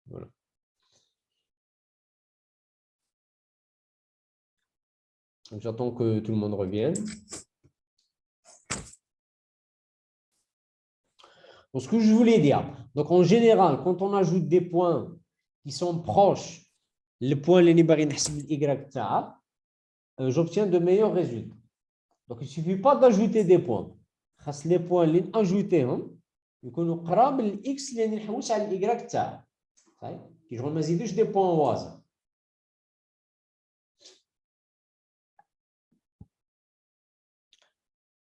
Voilà. J'attends que tout le monde revienne. Donc, ce que je voulais dire, donc en général, quand on ajoute des points qui sont proches, le point y, j'obtiens de meilleurs résultats. Donc, il ne suffit pas d'ajouter des points. Les points اللي نجوتيهم يكونوا قراب للإكس اللي نحوس على الإيكغيك تاعها. صحيح؟ كي شغل ما نزيدوش des points au hasard.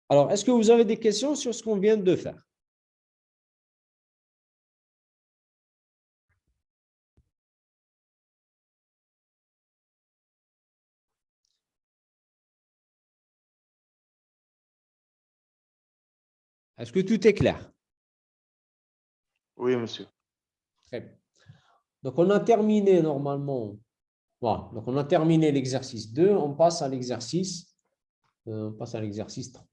Alors, est-ce que vous avez des questions sur ce qu'on vient de faire? Est-ce que tout est clair? Oui, monsieur. Très bien. Donc, on a terminé normalement. Voilà. Donc, on a terminé l'exercice 2. On passe à l'exercice 3.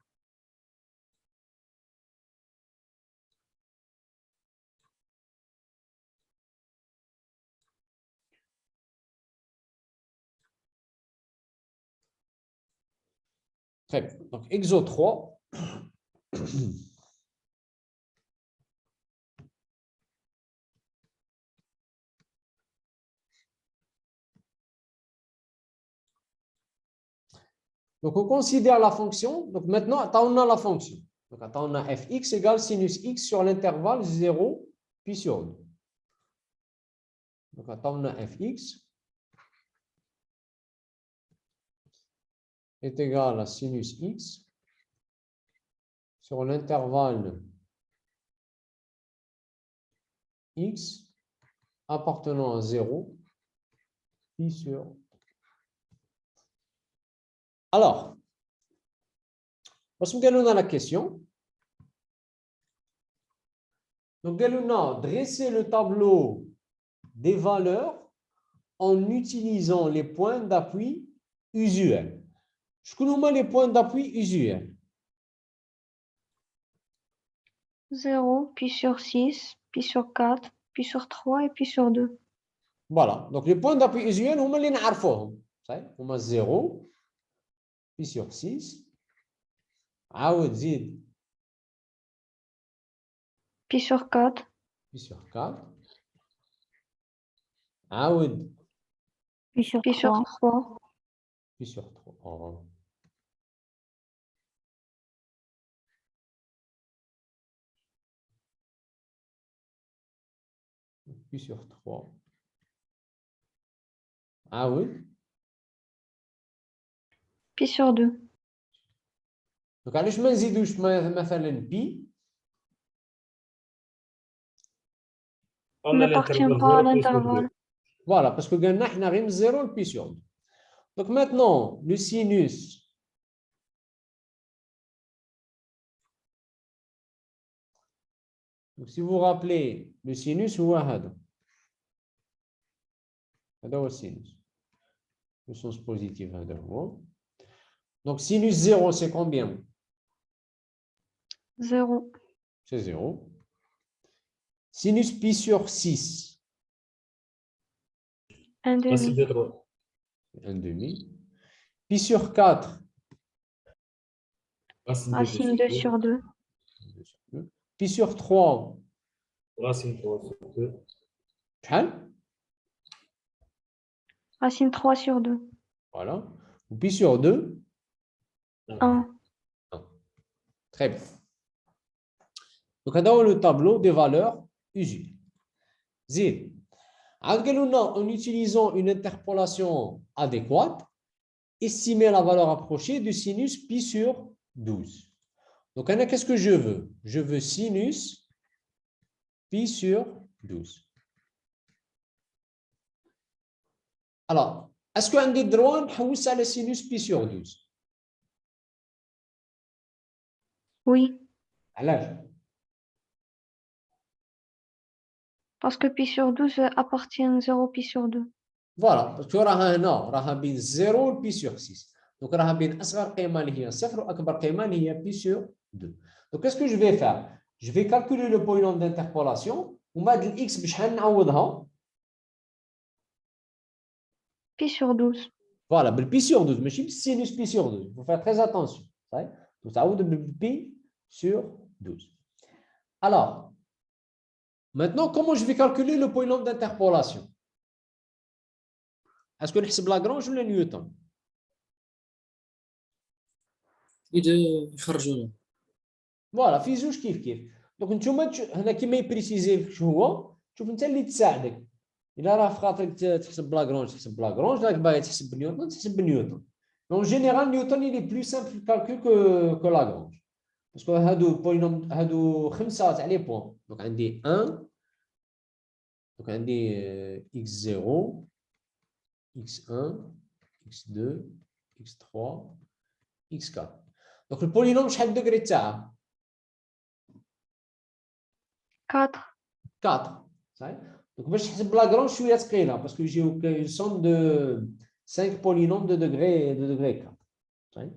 Très bien. Donc, exo 3. Donc, on considère la fonction. Donc, maintenant, on a la fonction. Donc, on a fx égale sinus x sur l'intervalle 0 puis sur 2. Donc, on a fx est égal à sinus x sur l'intervalle x appartenant à 0 puis sur. Alors, parce que nous avons la question. Donc, nous avons dressé le tableau des valeurs en utilisant les points d'appui usuels. Je connais les points d'appui usuels. 0, puis sur 6, puis sur 4, puis sur 3 et puis sur 2. Voilà. Donc, les points d'appui usuels, on les connaît. On a 0, puis sur 6. Zid. Puis sur 4. Puis sur 4. Puis sur 3. Puis sur 3. Oh. Puis sur 3. Puis sur 2. Donc, علاش ما نزيدوش مثلا بي؟ On n'appartient pas à l'intervalle. Voilà, parce que قلنا احنا غير من 0 ل pi sur 2. Donc maintenant, le sinus donc, si vous vous rappelez, le sinus هو هذا هو السينوس. Le sens positif هذا هو. Donc sinus 0 c'est combien? 0. C'est 0. Sinus pi sur 6. 1,5. 1,5. Pi sur 4. Racine 2 sur 2. Pi sur 3. Racine 3 sur 2. Racine 3 sur 2. Voilà. Pi sur 2. 1. Très bien. Donc, on a le tableau des valeurs usuelles. Zid. En utilisant une interpolation adéquate, estimer la valeur approchée du sinus pi sur 12. Donc, qu'est-ce que je veux? Je veux sinus pi sur 12. Alors, est-ce qu'on a le droit de le sinus pi sur 12? Oui. Alors, parce que pi sur 12 appartient à 0 pi sur 2. Voilà, parce que راها بين 0 و pi sur 6. Donc راها بين أصغر قيمة اللي هي 0 وأكبر قيمة اللي هي pi sur 2. Donc qu'est-ce que je vais faire? Je vais calculer le polynôme d'interpolation وما هاد الإكس بشحال نعوضها؟ pi sur 12. Voilà, le pi sur 12, mais je suis sinus pi sur 12. Il faut faire très attention. Donc, ça vaut le pi sur 12. Alors, maintenant, comment je vais calculer le polynôme d'interpolation? Est-ce que je Lagrange ou le Newton? يخرجونا. فوالا في زوج كيف دونك نتوما هنا كيما يبريسيزي شو هو شوف انت اللي تساعدك الا راه في خاطرك تحسب بلاغرونج تحسب بلاغرونج راك باغي تحسب بنيوتن تحسب بنيوتن دونك جينيرال نيوتن اللي بلو سامبل في الكالكول كو لاغرونج باسكو هادو بولينوم هادو خمسه تاع لي بوين دونك عندي 1 دونك عندي x0 x1 x2 x3 x4 دونك البولينوم شحال الدوغري تاعها 4. 4 صحيح دونك باش تحسب لاغرونج شويه ثقيله باسكو يجيو اون سوم دو 5 polynômes de degré 4 صحيح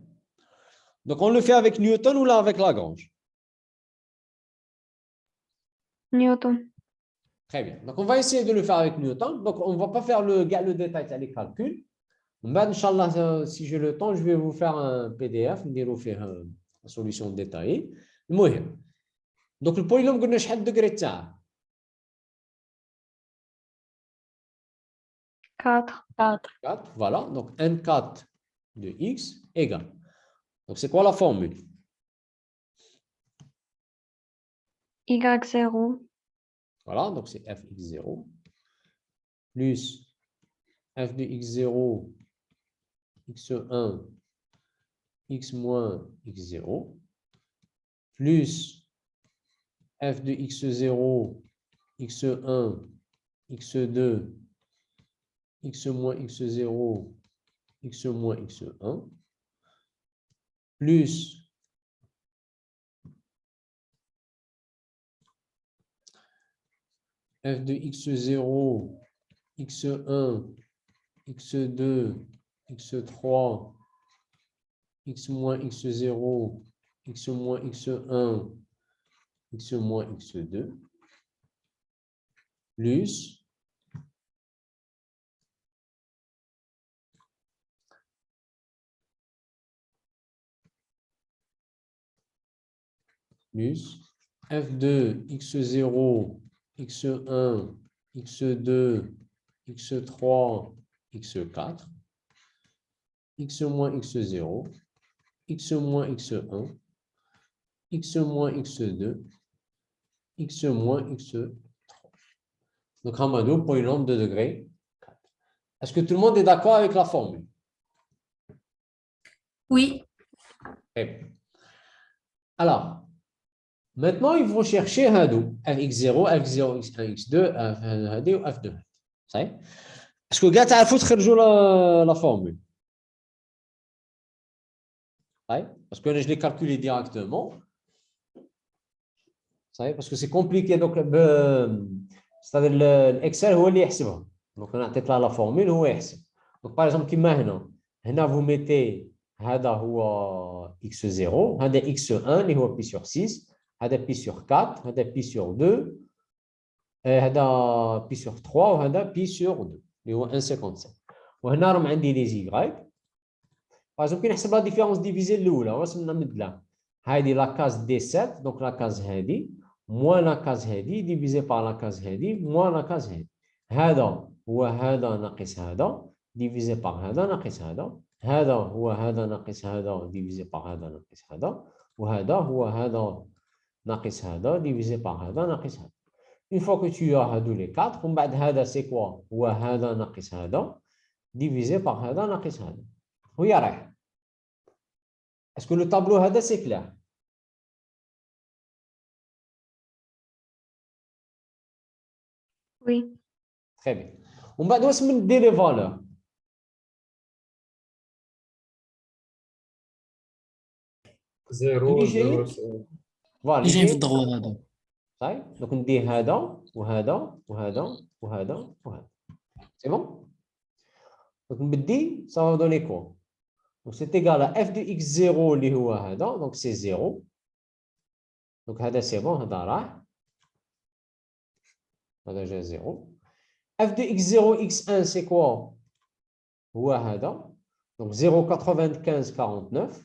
donc on le fait avec Newton ou là avec Lagrange? Newton. Très bien, donc on va essayer de le faire avec Newton, donc on ne va pas faire le détail des calculs. Mais Inch'Allah, si j'ai le temps, je vais vous faire un PDF, نديرو فيه la solution détaillée. المهم donc le polynôme قلنا شحال الدوغري تاعه 4. 4, voilà, donc n4 de x égale. Donc c'est quoi la formule? Y0 Voilà, donc c'est fx0 plus f de x0, x1, x moins x0, plus f de x0, x1, x2, x moins x0, x moins x1, plus f de x0, x1, x2, x3, x moins x0, x moins x1, x moins x2, plus f2 x0, x1, x2, x3, x4, x moins x0, x moins x1, x moins x2, x moins x3. Donc, Hamadou, polynôme de degré 4. Est-ce que tout le monde est d'accord avec la formule? Oui. Très bien. Alors, maintenant, ils vont chercher Hadou, fx0, f0, x1, x2, f1 ou f2. Est-ce que vous avez fait la formule? Parce que je l'ai calculé directement. Parce que c'est compliqué. Donc, c'est-à-dire l'Excel, هو اللي يحسبها. Donc, on a peut-être là la formule, هو يحسب. Donc, par exemple, كما هنا vous mettez هذا هو x0, هذا x1 اللي هو pi sur 6, هذا pi sur 4, هذا pi sur 2, هذا pi sur 3 وهذا pi sur 2 اللي هو 1,57. وهنا راهم عندي لي زي par exemple كي نحسب لا ديفيرونس ديفيزي الاولى واش نمد لها هذه لا كاز دي 7 دونك لا كاز هذه موان لا كاز هذه ديفيزي بار لا كاز هذه موان لا كاز هذه هذا هو هذا ناقص هذا ديفيزي بار هذا ناقص هذا هذا هو هذا ناقص هذا ديفيزي بار هذا ناقص هذا وهذا هو هذا ناقص هذا ديفيزي بار هذا ناقص هذا. Une fois que tu as هادو les 4 ومن بعد هذا c'est quoi هو هذا ناقص هذا divisé par هذا ناقص هذا ويا رايح. Est-ce que le tableau هذا c'est clair? Oui. Très bien. ومن بعد واش من دير لي فالور؟ زيرو اللي زيرو فوالا اللي جايين في الضغط هذا. صحيح دونك ندير هذا وهذا وهذا وهذا وهذا سي بون دونك نبدي ça va donner quoi donc c'est égal à f de x0 اللي هو هذا donc c'est 0 donc هذا c'est bon هذا راح هذا جا 0 f de x0 x1 c'est quoi هو هذا. Donc 0,9549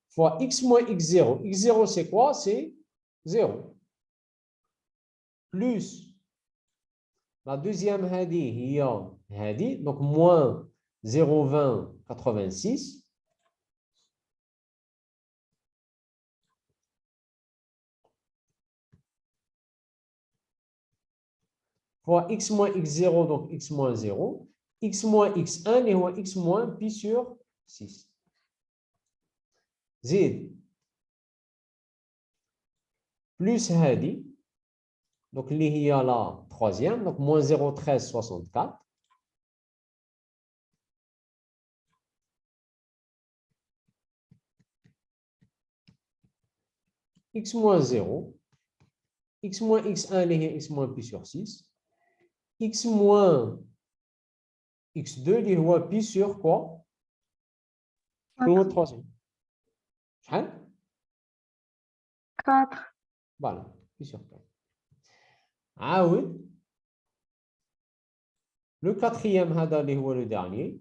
fois x moins x0. x0, c'est quoi? C'est 0. Plus la deuxième هذه هي هذه. Donc moins 0,2086 fois x moins x0, donc x moins 0, x moins x1 et x moins pi sur 6. Z plus هذه, donc اللي هي la troisième, donc moins 0,1364. X moins 0, x moins x1 اللي هي x moins pi sur 6, x moins x2 اللي هو pi sur quoi? Le troisième. 4. Voilà, pi sur 4. Ah oui. Le quatrième هذا اللي هو le dernier,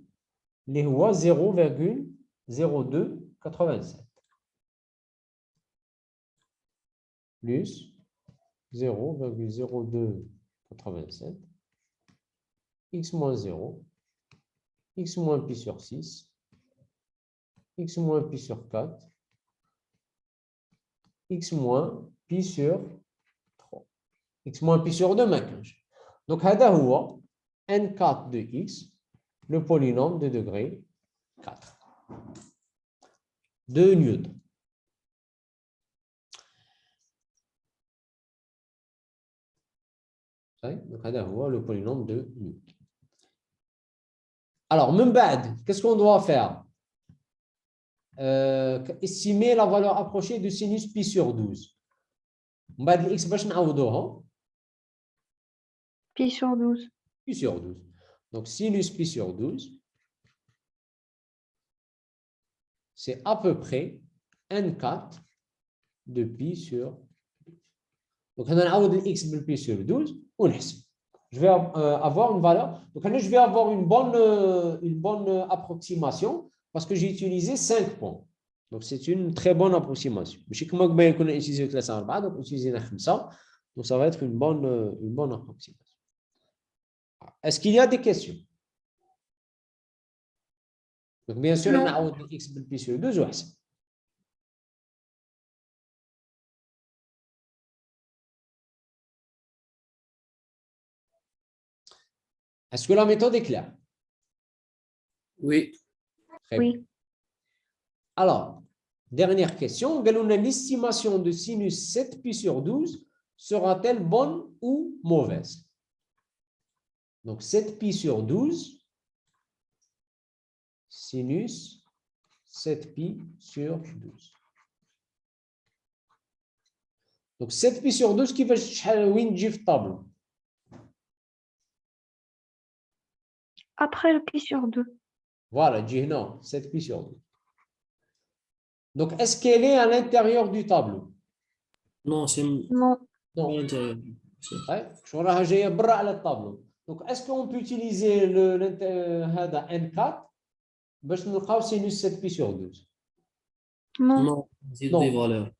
اللي هو 0,0287 plus 0,0287 x moins 0, x moins pi sur 6, x moins pi sur 4, x moins pi sur 3, x moins pi sur 2 maintenant. Donc, هذا هو n4 de x, le polynôme de degré 4 de Newton. Donc, هذا هو le polynôme de Newton. Alors, من بعد, qu'est-ce qu'on doit faire? Estimer la valeur approchée de sinus pi sur 12. من بعد الx باش نعوضوها Pi sur 12. pi sur 12. Donc, sinus pi sur 12, c'est à peu près n4 de pi sur 12. Donc, on a نعوض الx بالpi sur 12 ونحسب. Je vais avoir une valeur. Donc, je vais avoir une bonne approximation parce que j'ai utilisé 5 points. Donc, c'est une très bonne approximation. Je sais que moi, je vais utiliser 3 4, donc utiliser 5. Donc, ça va être une bonne approximation. Est-ce qu'il y a des questions? Donc, bien sûr, on a x بالpi sur 12 وحسب. Est-ce que la méthode est claire? Oui. Très bien. Alors, dernière question. L'estimation de sinus 7 pi sur 12 sera-t-elle bonne ou mauvaise? Donc, 7 pi sur 12, sinus 7 pi sur 12. Donc, 7 pi sur 12 qui va وين تجي في الطابلو؟ Après le pi sur 2. Voilà, تجي هنا 7 pi sur 12. Donc, est-ce qu'elle est à l'intérieur du tableau? Non, c'est Non. Non. à l'intérieur. شو راها جايه برا على الطابلو. Donc, est-ce qu'on peut utiliser هذا n4 باش نلقاو sinus 7 pi sur 12? Non. Non, c'est Non. des valeurs.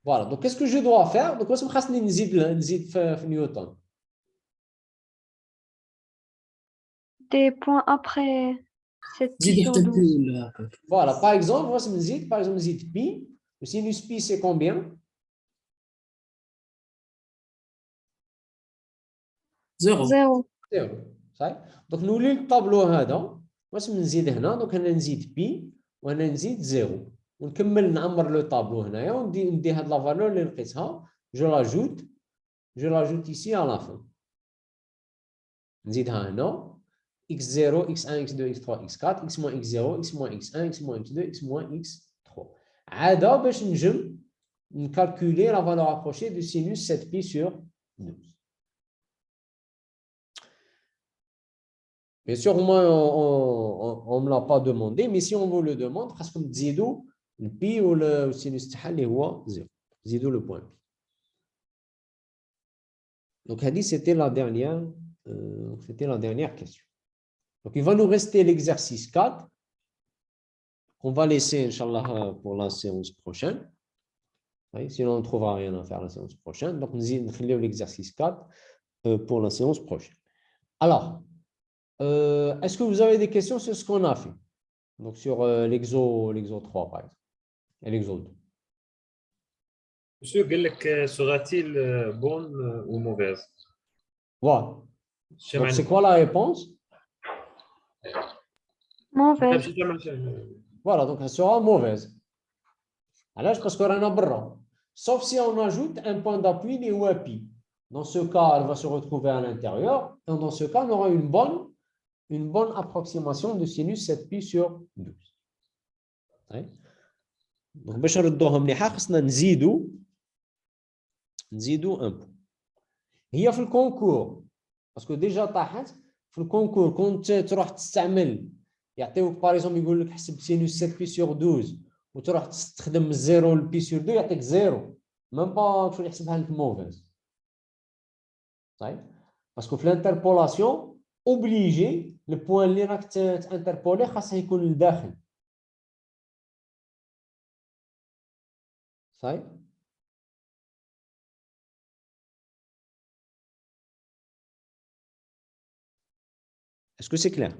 Voilà. Donc, qu'est-ce que je dois faire? Donc, واش خاصني نزيد في نيوتن. Des points après 7 pi زيد sur حتى 12. البي ولا هكاك. Voilà. Par exemple, واش نزيد؟ Par exemple, نزيد pi. Le sinus pi, c'est combien? 0. 0. 0. صحيح. Donc, نولي الطابلو هذا. واش نزيد هنا؟ Donc, هنا نزيد pi وهنا نزيد 0. ونكمل نعمر لو طابلو هنايا وندي هاد لا فالور اللي لقيتها. Je l'ajoute ici à la fin. نزيدها هنا. x0, x1, x2, x3, x4, x moins x0, x moins x1, x moins x2, x moins x3. عادا باش نجم نكالكولي la valeur approchée du sinus 7 pi sur 12. Bien sûr, moi, on ne me l'a pas demandé, mais si on vous le demande, parce que تزيدوا le pi ou le sinus تاعها اللي هو 0. زيدوا le point pi. Donc c'était la dernière question. Donc il va nous rester l'exercice 4 qu'on va laisser inchallah pour la séance prochaine. Oui, sinon on ne trouvera rien à faire la séance prochaine. Donc nous allons l'exercice 4 pour la séance prochaine. Alors, est-ce que vous avez des questions sur ce qu'on a fait? Donc sur l'exo 3 par exemple et l'exo 2. Monsieur, sera-t-il bonne ou mauvaise? Voilà. Donc c'est quoi la réponse? Mauvaise. Voilà, donc elle sera mauvaise. Alors, parce qu'on a barra. Sauf si on ajoute un point d'appui ou un pi. Dans ce cas, elle va se retrouver à l'intérieur. Et dans ce cas, on aura une bonne approximation de sinus 7pi sur 12. Donc, باش نردوها مليحه خصنا نزيدوا un point. هي في الكونكور باسكو ديجا طاحت في الكونكور كنت تروح تستعمل يعطيوك باريزون يقول لك حسب سينوس 7 بي سور 12 وتروح تستخدم الزيرو البي سور 2 يعطيك زيرو ميم با شغل يحسبها لك موفيز صحيح باسكو في الانتربولاسيون اوبليجي البوان اللي راك تانتربولي خاصه يكون لداخل صحيح. Est-ce que c'est clair?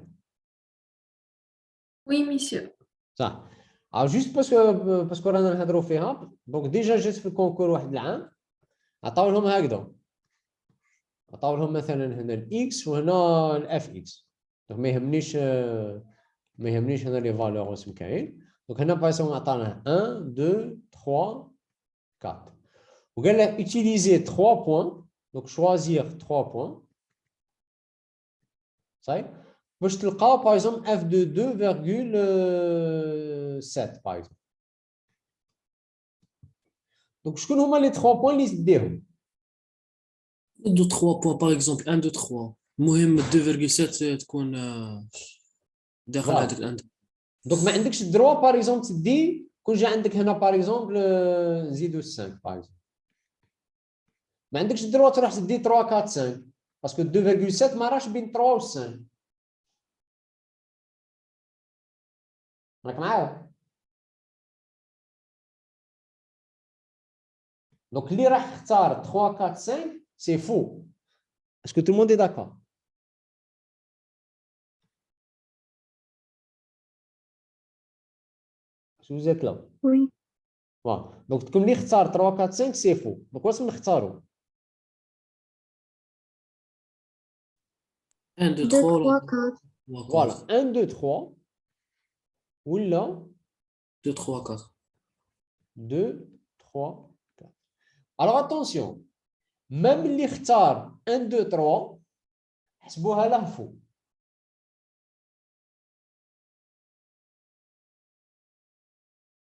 Oui, monsieur. صح. Alors juste باسكو رانا نهضروا فيها دونك ديجا جات في الكونكور واحد العام عطاو لهم هكذا عطاو لهم مثلا هنا الاكس وهنا الاف اكس دونك ما يهمنيش هنا لي فالور اسم كاين دونك هنا باغ عطانا 1 2 3 4 وقال لك utiliser 3 points donc choisir 3 points صحيح باش تلقاو باغ اكزومبل اف دو 2.7 باغ اكزومبل دونك شكون هما لي 3 بوين اللي تديهم 2 3 points par exemple 1 2 3 المهم 2.7 تكون داخل هذاك الانت دونك ما عندكش الدروا باغ اكزومبل تدي كون جا عندك هنا باغ اكزومبل نزيدو 5 باغ اكزومبل ما عندكش الدروا تروح تدي 3 4 5 باسكو 2.7 ما راهش بين 3 و 5 راك معايا دونك اللي راح اختار 3 4 5 سي فو اسكو تو الموند داكور سو زيت لا Oui. فوالا دونك تكون اللي اختار 3 4 5 سي فو دونك واش نختاروا 1 2 2, 3 3, 4. فوالا 1 2 3 ولا 2 3 4 2 3 4 alors attention même اللي اختار 1 2 3 حسبوها له فوق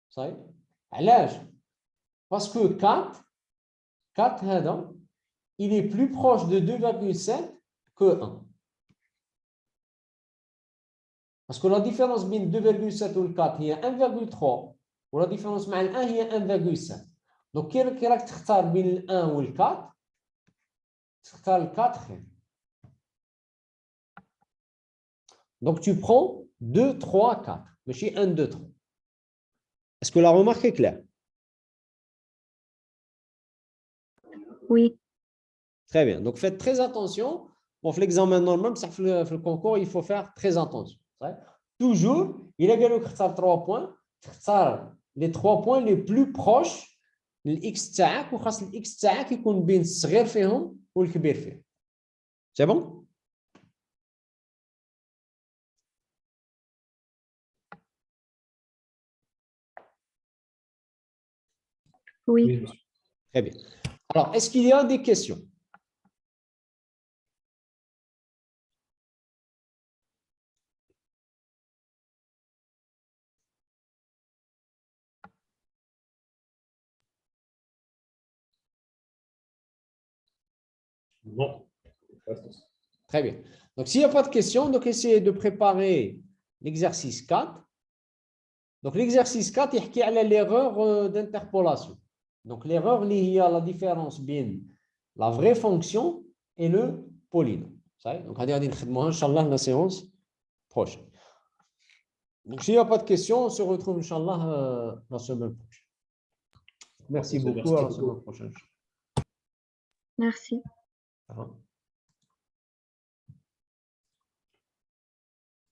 صحيح علاش باسكو 4 هذا il est plus proche de 2.7 que 1 parce que la différence بين 2.7 و 4 هي 1.3 ولا différence مع ال 1 هي 1.7 donc كي راك تختار بين ال 1 وال 4 تختار ال 4 خير donc tu prends 2 3 4 ماشي 1 2 3 est-ce que la remarque est claire? Oui. Très bien. Donc, faites très attention. Bon, l'examen normal, ça fait le concours, il faut faire très attention. Ouais. Toujours, il a gagné 3 points. Les 3 points les plus proches de x تاعك وخاص x تاعك يكون بين الصغير فيهم والكبير فيهم. C'est bon? Oui. Très bien. Alors, est-ce qu'il y a des questions? Non. Très bien. Donc, s'il n'y a pas de questions, donc essayez de préparer l'exercice 4. Donc, l'exercice 4, il y a l'erreur d'interpolation. Donc, l'erreur, il y a la différence entre la vraie fonction et le polynôme. Donc, on va dire, Inch'Allah, la séance prochaine. Donc, s'il n'y a pas de questions, on se retrouve, Inch'Allah, la semaine prochaine. Merci beaucoup. À la semaine prochaine. Merci. Au revoir.